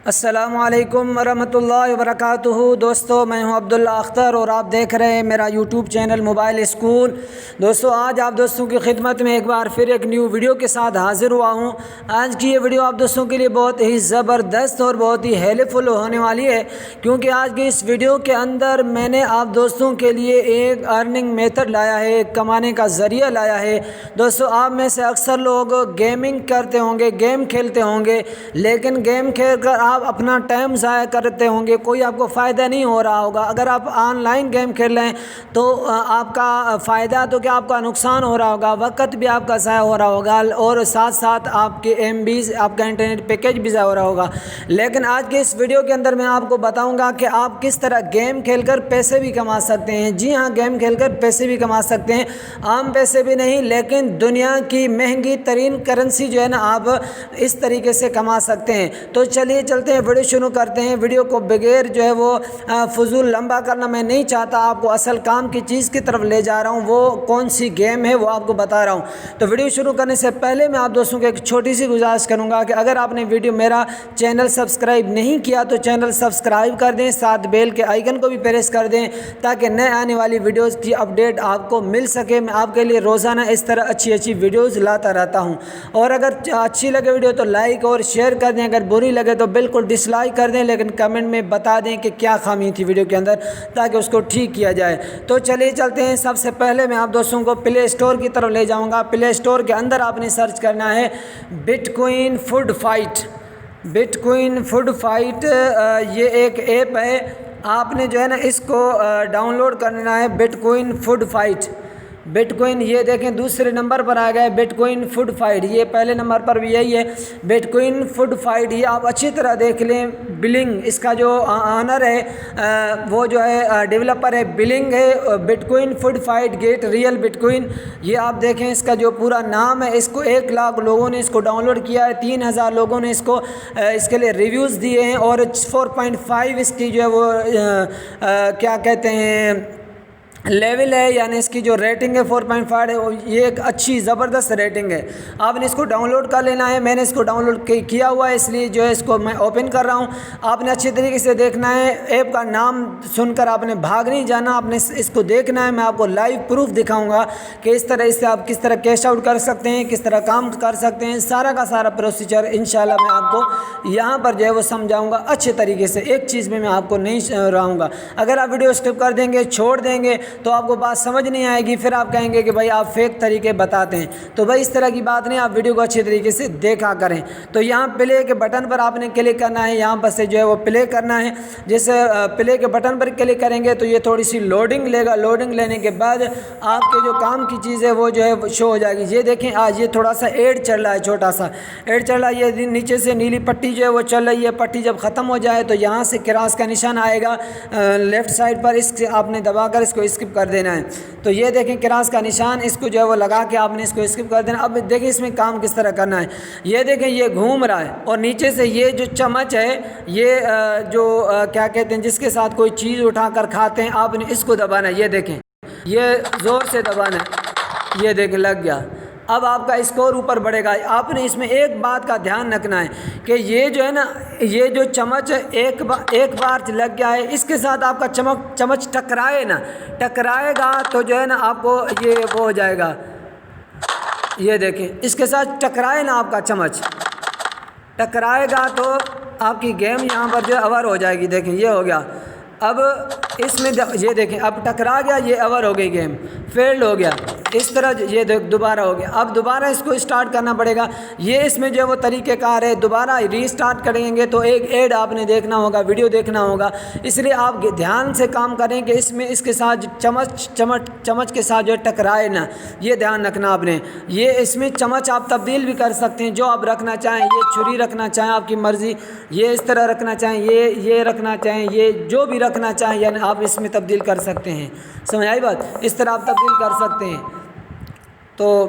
السلام علیکم ورحمۃ اللہ وبرکاتہ۔ دوستو، میں ہوں عبداللہ اختر اور آپ دیکھ رہے ہیں میرا یوٹیوب چینل موبائل اسکول۔ دوستو، آج آپ دوستوں کی خدمت میں ایک بار پھر ایک نیو ویڈیو کے ساتھ حاضر ہوا ہوں۔ آج کی یہ ویڈیو آپ دوستوں کے لیے بہت ہی زبردست اور بہت ہی ہیلپ فل ہونے والی ہے، کیونکہ آج کی اس ویڈیو کے اندر میں نے آپ دوستوں کے لیے ایک ارننگ میتھڈ لایا ہے، ایک کمانے کا ذریعہ لایا ہے۔ دوستو، آپ میں سے اکثر لوگ گیمنگ کرتے ہوں گے، گیم کھیلتے ہوں گے، لیکن گیم کھیل کر آپ اپنا ٹائم ضائع کرتے ہوں گے، کوئی آپ کو فائدہ نہیں ہو رہا ہوگا۔ اگر آپ آن لائن گیم کھیل رہے ہیں تو آپ کا فائدہ تو کیا، آپ کا نقصان ہو رہا ہوگا، وقت بھی آپ کا ضائع ہو رہا ہوگا اور ساتھ ساتھ آپ کے ایم بیز، آپ کا انٹرنیٹ پیکیج بھی ضائع ہو رہا ہوگا۔ لیکن آج کے اس ویڈیو کے اندر میں آپ کو بتاؤں گا کہ آپ کس طرح گیم کھیل کر پیسے بھی کما سکتے ہیں۔ جی ہاں، گیم کھیل کر پیسے بھی کما سکتے ہیں، عام پیسے بھی نہیں، لیکن دنیا کی مہنگی ترین کرنسی جو ہے نا، آپ اس طریقے سے کما سکتے ہیں۔ تو چلیے چلتے ہیں، ویڈیو شروع کرتے ہیں۔ ویڈیو کو بغیر جو ہے وہ فضول لمبا کرنا میں نہیں چاہتا، آپ کو اصل کام کی چیز کی طرف لے جا رہا ہوں۔ وہ کون سی گیم ہے وہ آپ کو بتا رہا ہوں۔ تو ویڈیو شروع کرنے سے پہلے میں آپ دوستوں کو ایک چھوٹی سی گزارش کروں گا کہ اگر آپ نے میرا چینل سبسکرائب نہیں کیا تو چینل سبسکرائب کر دیں، ساتھ بیل کے آئیکن کو بھی پریس کر دیں تاکہ نئے آنے والی ویڈیوز کی اپڈیٹ آپ کو مل سکے۔ میں آپ کے لیے روزانہ اس طرح اچھی ویڈیوز لاتا رہتا ہوں۔ اور اگر اچھی لگے ویڈیو تو لائک اور شیئر کر دیں، اگر بری لگے تو بالکل ڈسلائک کر دیں، لیکن کمنٹ میں بتا دیں کہ کیا خامی تھی ویڈیو کے اندر تاکہ اس کو ٹھیک کیا جائے۔ تو چلیے چلتے ہیں۔ سب سے پہلے میں آپ دوستوں کو پلے اسٹور کی طرف لے جاؤں گا۔ پلے اسٹور کے اندر آپ نے سرچ کرنا ہے bitcoin food fight. Bitcoin food fight یہ ایک ایپ ہے، آپ نے جو ہے نا اس کو ڈاؤن لوڈ کرنا ہے، bitcoin food fight. Bitcoin یہ دیکھیں دوسرے نمبر پر آ گیا ہے، بٹ کوئن فوڈ فائٹ۔ یہ پہلے نمبر پر بھی یہی ہے، بٹ کوئن فوڈ فائٹ۔ یہ آپ اچھی طرح دیکھ لیں، بلنگ اس کا جو آنر ہے، وہ جو ہے ڈیولپر ہے، بلنگ ہے۔ Bitcoin food fight get real bitcoin, یہ آپ دیکھیں اس کا جو پورا نام ہے۔ اس کو 1 لاکھ لوگوں نے اس کو ڈاؤن لوڈ کیا ہے، 3000 لوگوں نے اس کے لیے ریویوز دیے ہیں، اور 4.5 اس کی جو ہے وہ کیا کہتے ہیں لیول ہے، یعنی اس کی جو ریٹنگ ہے 4.5 ہے۔ یہ ایک اچھی زبردست ریٹنگ ہے۔ آپ نے اس کو ڈاؤن لوڈ کر لینا ہے۔ میں نے اس کو ڈاؤن لوڈ کیا ہوا ہے، اس لیے جو ہے اس کو میں اوپن کر رہا ہوں۔ آپ نے اچھی طریقے سے دیکھنا ہے، ایپ کا نام سن کر آپ نے بھاگ نہیں جانا، آپ نے اس کو دیکھنا ہے۔ میں آپ کو لائیو پروف دکھاؤں گا کہ اس سے آپ کس طرح کیش آؤٹ کر سکتے ہیں، کس طرح کام کر سکتے ہیں، سارا کا سارا پروسیجر انشاءاللہ میں آپ کو یہاں پر جو ہے وہ سمجھاؤں گا اچھے طریقے سے۔ ایک چیز میں آپ کو نہیں رہوں گا، اگر آپ ویڈیو اسکپ کر دیں گے، چھوڑ دیں گے تو آپ کو بات سمجھ نہیں آئے گی، پھر آپ کہیں گے کہ بھائی آپ فیک طریقے بتاتے ہیں۔ تو بھائی اس طرح کی بات نہیں، آپ ویڈیو کو اچھے طریقے سے دیکھا کریں۔ تو یہاں پلے کے بٹن پر آپ نے کلک کرنا ہے، یہاں پر سے جو ہے وہ پلے کرنا ہے۔ جیسے پلے کے بٹن پر کلک کریں گے تو یہ تھوڑی سی لوڈنگ لے گا، لوڈنگ لینے کے بعد آپ کے جو کام کی چیز ہے وہ جو ہے شو ہو جائے گی۔ یہ دیکھیں آج یہ تھوڑا سا ایڈ چل رہا ہے، چھوٹا سا ایڈ چل رہا ہے، یہ نیچے سے نیلی پٹی جو ہے وہ چل رہی ہے۔ پٹی جب ختم ہو جائے تو یہاں سے کراس کا نشان آئے گا لیفٹ سائڈ پر، اس سے آپ نے دبا کر اس کو اسکپ کر دینا ہے۔ تو یہ دیکھیں کراس کا نشان، اس کو جو ہے وہ لگا کے آپ نے اس کو اسکپ کر دینا۔ اب دیکھیں اس میں کام کس طرح کرنا ہے۔ یہ دیکھیں یہ گھوم رہا ہے، اور نیچے سے یہ جو چمچ ہے، یہ جو کیا کہتے ہیں جس کے ساتھ کوئی چیز اٹھا کر کھاتے ہیں، آپ نے اس کو دبانا ہے۔ یہ دیکھیں یہ زور سے دبانا ہے، یہ دیکھیں لگ گیا۔ اب آپ کا اسکور اوپر بڑھے گا۔ آپ نے اس میں ایک بات کا دھیان رکھنا ہے کہ یہ جو ہے نا، یہ جو چمچ ایک بار لگ گیا ہے، اس کے ساتھ آپ کا چمچ ٹکرائے نا، ٹکرائے گا تو جو ہے نا آپ کو یہ وہ ہو جائے گا۔ یہ دیکھیں اس کے ساتھ ٹکرائے نا، آپ کا چمچ ٹکرائے گا تو آپ کی گیم یہاں پر جو ہے اوور ہو جائے گی۔ دیکھیں یہ ہو گیا۔ اب اس میں یہ دیکھیں اب ٹکرا گیا، یہ اوور ہو گئی، گیم فیلڈ ہو گیا۔ اس طرح یہ دوبارہ ہو گیا۔ اب دوبارہ اس کو اسٹارٹ کرنا پڑے گا۔ یہ اس میں جو ہے وہ طریقہ کار ہے، دوبارہ ری اسٹارٹ کریں گے تو ایک ایڈ آپ نے دیکھنا ہوگا، ویڈیو دیکھنا ہوگا، اس لیے آپ دھیان سے کام کریں کہ اس میں اس کے ساتھ چمچ کے ساتھ جو ہے ٹکرائے نا، یہ دھیان رکھنا آپ نے۔ یہ اس میں چمچ آپ تبدیل بھی کر سکتے ہیں، جو آپ رکھنا چاہیں، یہ چھری رکھنا چاہیں آپ کی مرضی، یہ اس طرح رکھنا چاہیں، یہ رکھنا چاہیں، یہ جو بھی رکھنا چاہیں، یعنی آپ اس میں تبدیل کر سکتے ہیں۔ سمجھ آئی بات؟ اس طرح آپ تبدیل کر سکتے ہیں۔ تو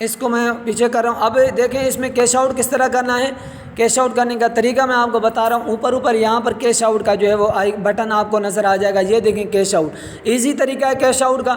اس کو میں پیچھے کر رہا ہوں۔ اب دیکھیں اس میں کیش آؤٹ کس طرح کرنا ہے۔ کیش آؤٹ کرنے کا طریقہ میں آپ کو بتا رہا ہوں۔ اوپر یہاں پر کیش آؤٹ کا جو ہے وہ بٹن آپ کو نظر آ جائے گا۔ یہ دیکھیں کیش آؤٹ، ایزی طریقہ ہے کیش آؤٹ کا۔